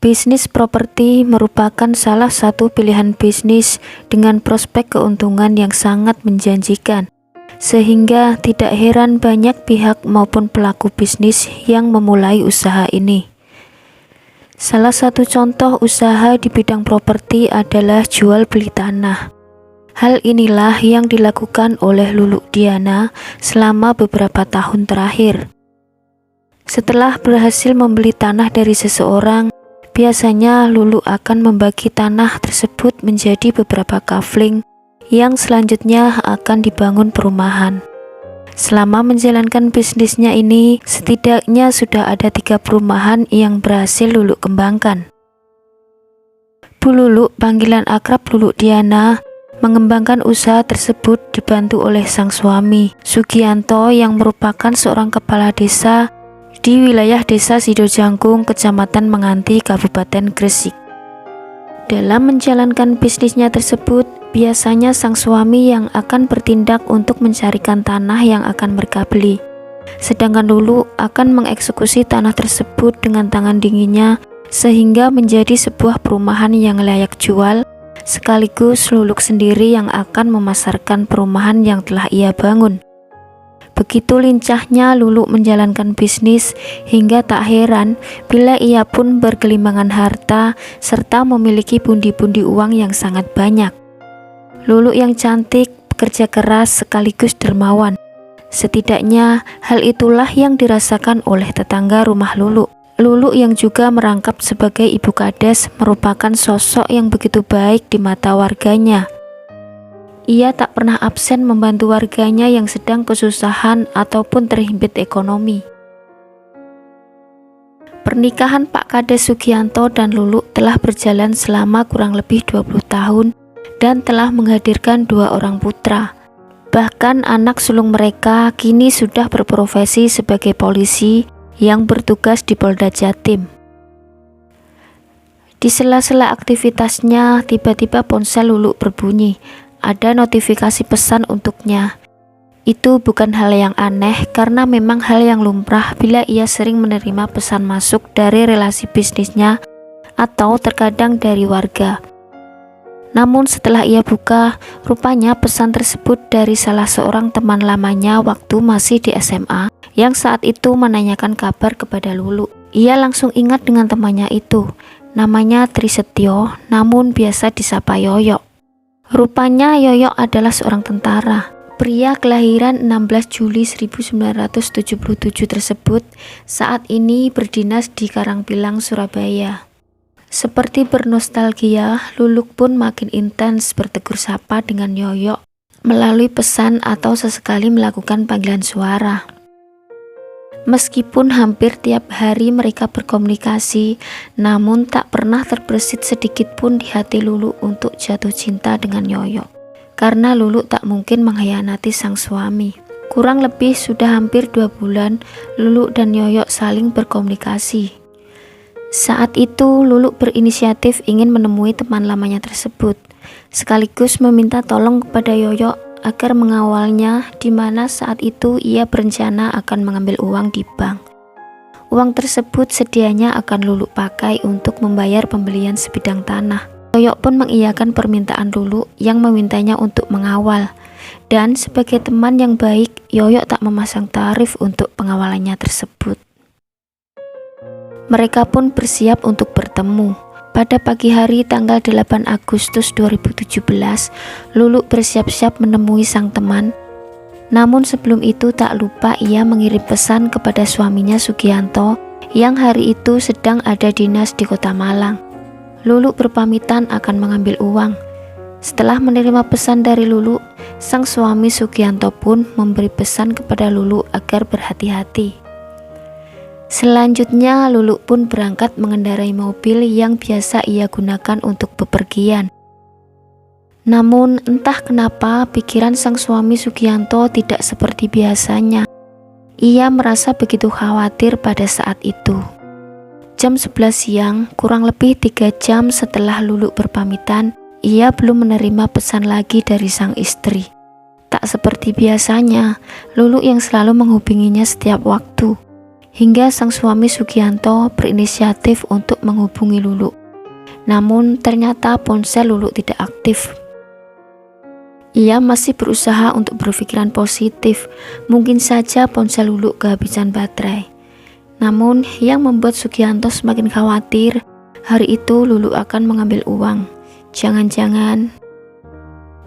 Bisnis properti merupakan salah satu pilihan bisnis dengan prospek keuntungan yang sangat menjanjikan, sehingga tidak heran banyak pihak maupun pelaku bisnis yang memulai usaha ini. Salah satu contoh usaha di bidang properti adalah jual beli tanah. Hal inilah yang dilakukan oleh Lulu Diana selama beberapa tahun terakhir. Setelah berhasil membeli tanah dari seseorang, biasanya Lulu akan membagi tanah tersebut menjadi beberapa kafling yang selanjutnya akan dibangun perumahan. Selama menjalankan bisnisnya ini, setidaknya sudah ada 3 perumahan yang berhasil Lulu kembangkan. Bu Lulu, panggilan akrab Lulu Diana, mengembangkan usaha tersebut dibantu oleh sang suami, Sugianto, yang merupakan seorang kepala desa di wilayah Desa Sidojangkung, Kecamatan Menganti, Kabupaten Gresik. Dalam menjalankan bisnisnya tersebut, biasanya sang suami yang akan bertindak untuk mencarikan tanah yang akan mereka beli. Sedangkan Lulu akan mengeksekusi tanah tersebut dengan tangan dinginnya sehingga menjadi sebuah perumahan yang layak jual, sekaligus Lulu sendiri yang akan memasarkan perumahan yang telah ia bangun. Begitu lincahnya Lulu menjalankan bisnis, hingga tak heran bila ia pun bergelimbangan harta serta memiliki pundi-pundi uang yang sangat banyak. Lulu yang cantik, bekerja keras sekaligus dermawan. Setidaknya hal itulah yang dirasakan oleh tetangga rumah Lulu. Lulu yang juga merangkap sebagai ibu kades merupakan sosok yang begitu baik di mata warganya. Ia tak pernah absen membantu warganya yang sedang kesusahan ataupun terhimpit ekonomi. Pernikahan Pak Kades Sugianto dan Lulu telah berjalan selama kurang lebih 20 tahun dan telah menghadirkan 2 orang putra. Bahkan anak sulung mereka kini sudah berprofesi sebagai polisi yang bertugas di Polda Jatim. Di sela-sela aktivitasnya, tiba-tiba ponsel Lulu berbunyi. Ada notifikasi pesan untuknya. Itu bukan hal yang aneh karena memang hal yang lumrah bila ia sering menerima pesan masuk dari relasi bisnisnya atau terkadang dari warga. Namun setelah ia buka, rupanya pesan tersebut dari salah seorang teman lamanya waktu masih di SMA yang saat itu menanyakan kabar kepada Lulu. Ia langsung ingat dengan temannya itu. Namanya Trisetyo, namun biasa disapa Yoyo. Rupanya Yoyo adalah seorang tentara. Pria kelahiran 16 Juli 1977 tersebut saat ini berdinas di Karangpilang, Surabaya. Seperti bernostalgia, Lulu pun makin intens bertegur sapa dengan Yoyo melalui pesan atau sesekali melakukan panggilan suara. Meskipun hampir tiap hari mereka berkomunikasi, namun tak pernah terbersit sedikit pun di hati Lulu untuk jatuh cinta dengan Yoyo. Karena Lulu tak mungkin mengkhianati sang suami. Kurang lebih sudah hampir 2 bulan Lulu dan Yoyo saling berkomunikasi. Saat itu Lulu berinisiatif ingin menemui teman lamanya tersebut, sekaligus meminta tolong kepada Yoyo agar mengawalnya, di mana saat itu ia berencana akan mengambil uang di bank. Uang tersebut sedianya akan Lulu pakai untuk membayar pembelian sebidang tanah. Yoyo pun mengiyakan permintaan Lulu yang memintanya untuk mengawal. Dan sebagai teman yang baik, Yoyo tak memasang tarif untuk pengawalannya tersebut. Mereka pun bersiap untuk bertemu. Pada pagi hari tanggal 8 Agustus 2017, Lulu bersiap-siap menemui sang teman. Namun sebelum itu tak lupa ia mengirim pesan kepada suaminya Sugianto yang hari itu sedang ada dinas di Kota Malang. Lulu berpamitan akan mengambil uang. Setelah menerima pesan dari Lulu, sang suami Sugianto pun memberi pesan kepada Lulu agar berhati-hati. Selanjutnya Lulu pun berangkat mengendarai mobil yang biasa ia gunakan untuk bepergian. Namun entah kenapa pikiran sang suami Sugianto tidak seperti biasanya. Ia merasa begitu khawatir pada saat itu. Jam 11 siang, kurang lebih 3 jam setelah Lulu berpamitan, ia belum menerima pesan lagi dari sang istri. Tak seperti biasanya, Lulu yang selalu menghubunginya setiap waktu. hingga sang suami Sugianto berinisiatif untuk menghubungi Lulu. Namun ternyata ponsel Lulu tidak aktif. Ia masih berusaha untuk berpikiran positif, mungkin saja ponsel Lulu kehabisan baterai. Namun yang membuat Sugianto semakin khawatir, hari itu Lulu akan mengambil uang. Jangan-jangan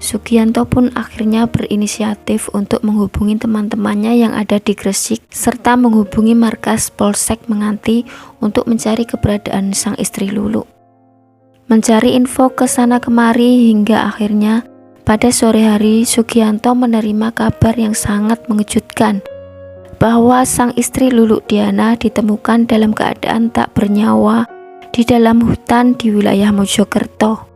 Sugianto pun akhirnya berinisiatif untuk menghubungi teman-temannya yang ada di Gresik serta menghubungi markas Polsek Menganti untuk mencari keberadaan sang istri Lulu. Mencari info ke sana kemari hingga akhirnya pada sore hari Sugianto menerima kabar yang sangat mengejutkan bahwa sang istri Lulu Diana ditemukan dalam keadaan tak bernyawa di dalam hutan di wilayah Mojokerto.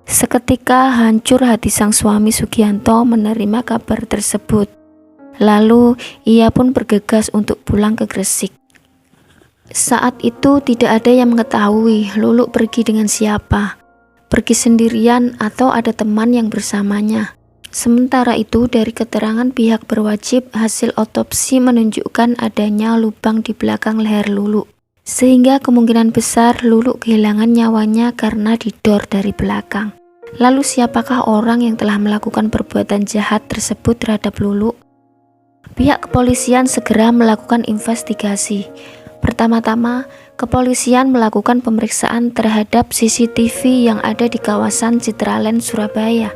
Seketika hancur hati sang suami Sugianto menerima kabar tersebut. Lalu ia pun bergegas untuk pulang ke Gresik. Saat itu tidak ada yang mengetahui Lulu pergi dengan siapa, pergi sendirian atau ada teman yang bersamanya. Sementara itu dari keterangan pihak berwajib, hasil otopsi menunjukkan adanya lubang di belakang leher Lulu. Sehingga kemungkinan besar Lulu kehilangan nyawanya karena didor dari belakang. Lalu siapakah orang yang telah melakukan perbuatan jahat tersebut terhadap Lulu? Pihak kepolisian segera melakukan investigasi. Pertama-tama, kepolisian melakukan pemeriksaan terhadap CCTV yang ada di kawasan Citraland, Surabaya.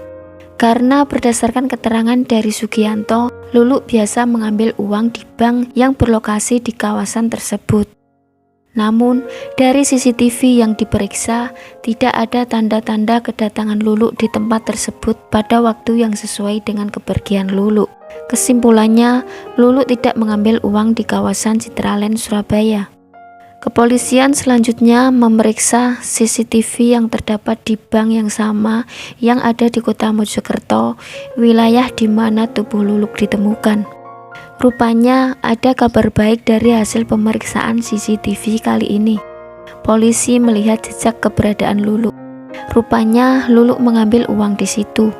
Karena berdasarkan keterangan dari Sugianto, Lulu biasa mengambil uang di bank yang berlokasi di kawasan tersebut. Namun, dari CCTV yang diperiksa, tidak ada tanda-tanda kedatangan Lulu di tempat tersebut pada waktu yang sesuai dengan kepergian Lulu. Kesimpulannya, Lulu tidak mengambil uang di kawasan Citraland, Surabaya. Kepolisian selanjutnya memeriksa CCTV yang terdapat di bank yang sama yang ada di kota Mojokerto, wilayah di mana tubuh Lulu ditemukan. Rupanya ada kabar baik dari hasil pemeriksaan CCTV kali ini. Polisi melihat jejak keberadaan Lulu. Rupanya Lulu mengambil uang di situ.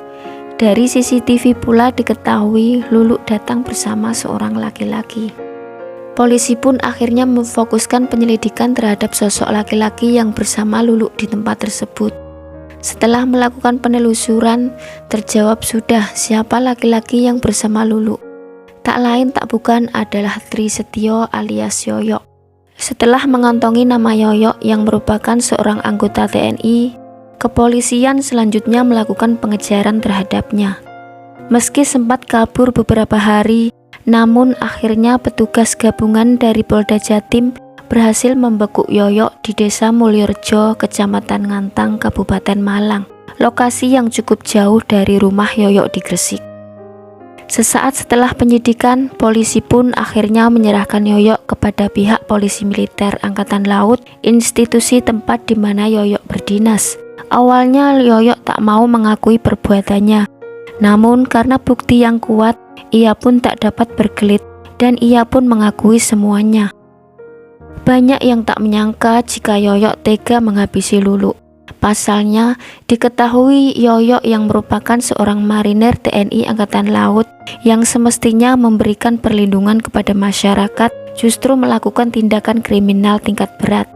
Dari CCTV pula diketahui Lulu datang bersama seorang laki-laki. Polisi pun akhirnya memfokuskan penyelidikan terhadap sosok laki-laki yang bersama Lulu di tempat tersebut. Setelah melakukan penelusuran, terjawab sudah siapa laki-laki yang bersama Lulu. Tak lain tak bukan adalah Tri Setio alias Yoyok. Setelah mengantongi nama Yoyok yang merupakan seorang anggota TNI, kepolisian selanjutnya melakukan pengejaran terhadapnya. Meski sempat kabur beberapa hari, namun akhirnya petugas gabungan dari Polda Jatim berhasil membekuk Yoyok di Desa Mulyorejo, Kecamatan Ngantang, Kabupaten Malang, lokasi yang cukup jauh dari rumah Yoyok di Gresik. Sesaat setelah penyidikan, polisi pun akhirnya menyerahkan Yoyok kepada pihak Polisi Militer Angkatan Laut, institusi tempat di mana Yoyok berdinas. Awalnya Yoyok tak mau mengakui perbuatannya, namun karena bukti yang kuat, ia pun tak dapat berkelit dan ia pun mengakui semuanya. Banyak yang tak menyangka jika Yoyok tega menghabisi Lulu. Pasalnya, diketahui Yoyok yang merupakan seorang marinir TNI Angkatan Laut yang semestinya memberikan perlindungan kepada masyarakat justru melakukan tindakan kriminal tingkat berat.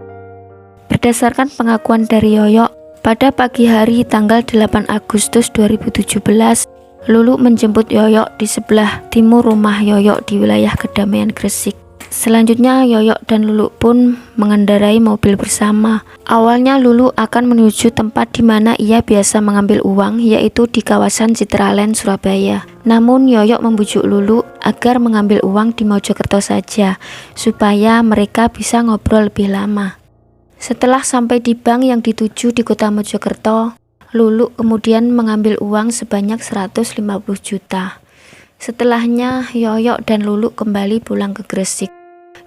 Berdasarkan pengakuan dari Yoyok, pada pagi hari tanggal 8 Agustus 2017, Lulu menjemput Yoyok di sebelah timur rumah Yoyok di wilayah Kedamaian, Gresik. Selanjutnya Yoyok dan Lulu pun mengendarai mobil bersama. Awalnya Lulu akan menuju tempat di mana ia biasa mengambil uang, yaitu di kawasan Citraland, Surabaya. Namun Yoyok membujuk Lulu agar mengambil uang di Mojokerto saja, supaya mereka bisa ngobrol lebih lama. Setelah sampai di bank yang dituju di kota Mojokerto, Lulu kemudian mengambil uang sebanyak 150 juta. Setelahnya Yoyok dan Lulu kembali pulang ke Gresik.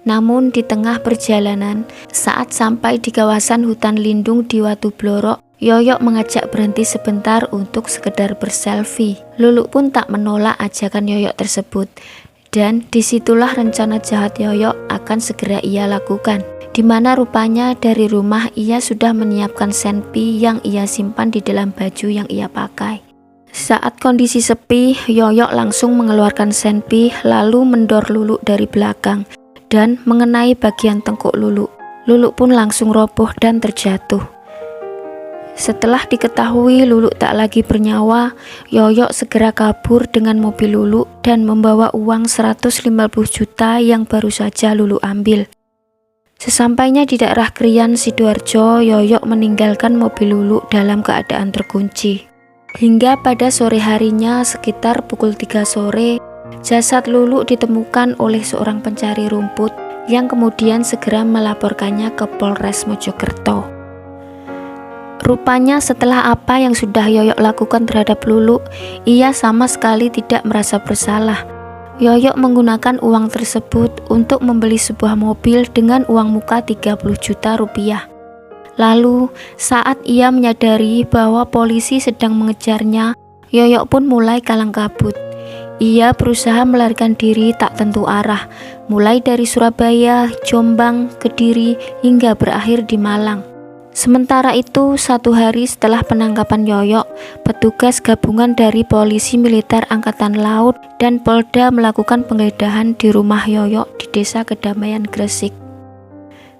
Namun di tengah perjalanan, saat sampai di kawasan hutan lindung di Watu Blorok, Yoyok mengajak berhenti sebentar untuk sekedar berselfie. Lulu pun tak menolak ajakan Yoyok tersebut, dan disitulah rencana jahat Yoyok akan segera ia lakukan, di mana rupanya dari rumah ia sudah menyiapkan senpi yang ia simpan di dalam baju yang ia pakai. Saat kondisi sepi, Yoyok langsung mengeluarkan senpi lalu mendor Lulu dari belakang dan mengenai bagian tengkuk Lulu. Lulu pun langsung roboh dan terjatuh. Setelah diketahui Lulu tak lagi bernyawa, Yoyok segera kabur dengan mobil Lulu dan membawa uang 150 juta yang baru saja Lulu ambil. Sesampainya di daerah Krian, Sidoarjo, Yoyok meninggalkan mobil Lulu dalam keadaan terkunci. Hingga pada sore harinya sekitar pukul 3 sore, jasad Lulu ditemukan oleh seorang pencari rumput yang kemudian segera melaporkannya ke Polres Mojokerto. Rupanya setelah apa yang sudah Yoyok lakukan terhadap Lulu, ia sama sekali tidak merasa bersalah. Yoyok menggunakan uang tersebut untuk membeli sebuah mobil dengan uang muka 30 juta rupiah. Lalu, saat ia menyadari bahwa polisi sedang mengejarnya, Yoyok pun mulai kalang kabut. Ia berusaha melarikan diri tak tentu arah, mulai dari Surabaya, Jombang, Kediri, hingga berakhir di Malang. Sementara itu, 1 hari setelah penangkapan Yoyok, petugas gabungan dari Polisi Militer Angkatan Laut dan Polda melakukan penggeledahan di rumah Yoyok di Desa Kedamaian, Gresik.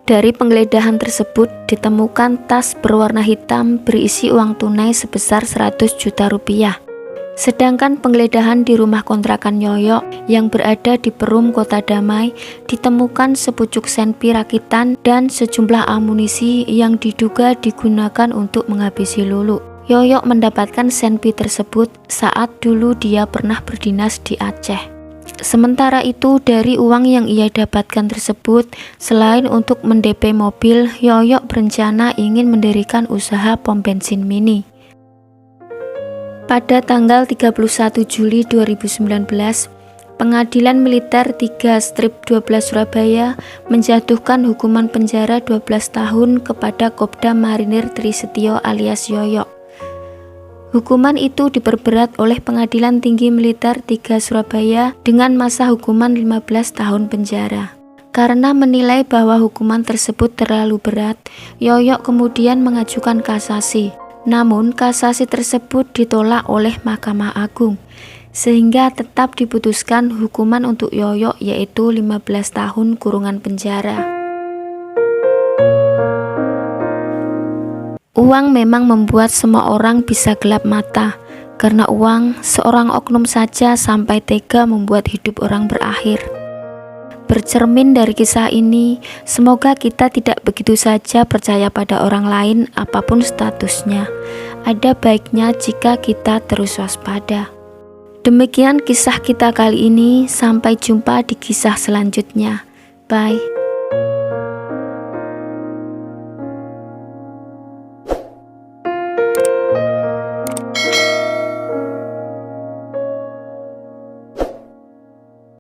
Dari penggeledahan tersebut ditemukan tas berwarna hitam berisi uang tunai sebesar 100 juta rupiah. Sedangkan penggeledahan di rumah kontrakan Yoyok yang berada di Perum, Kota Damai, ditemukan sepucuk senpi rakitan dan sejumlah amunisi yang diduga digunakan untuk menghabisi Lulu. Yoyok mendapatkan senpi tersebut saat dulu dia pernah berdinas di Aceh. Sementara itu, dari uang yang ia dapatkan tersebut, selain untuk mendp mobil, Yoyok berencana ingin mendirikan usaha pom bensin mini. Pada tanggal 31 Juli 2019, Pengadilan Militer 3/12 Surabaya menjatuhkan hukuman penjara 12 tahun kepada Kopda Marinir Trisetyo alias Yoyok. Hukuman itu diperberat oleh Pengadilan Tinggi Militer 3 Surabaya dengan masa hukuman 15 tahun penjara. Karena menilai bahwa hukuman tersebut terlalu berat, Yoyok kemudian mengajukan kasasi. Namun kasasi tersebut ditolak oleh Mahkamah Agung, sehingga tetap diputuskan hukuman untuk Yoyok yaitu 15 tahun kurungan penjara. Uang memang membuat semua orang bisa gelap mata. Karena uang, seorang oknum saja sampai tega membuat hidup orang berakhir. Bercermin dari kisah ini, semoga kita tidak begitu saja percaya pada orang lain apapun statusnya. Ada baiknya jika kita terus waspada. Demikian kisah kita kali ini, sampai jumpa di kisah selanjutnya. Bye.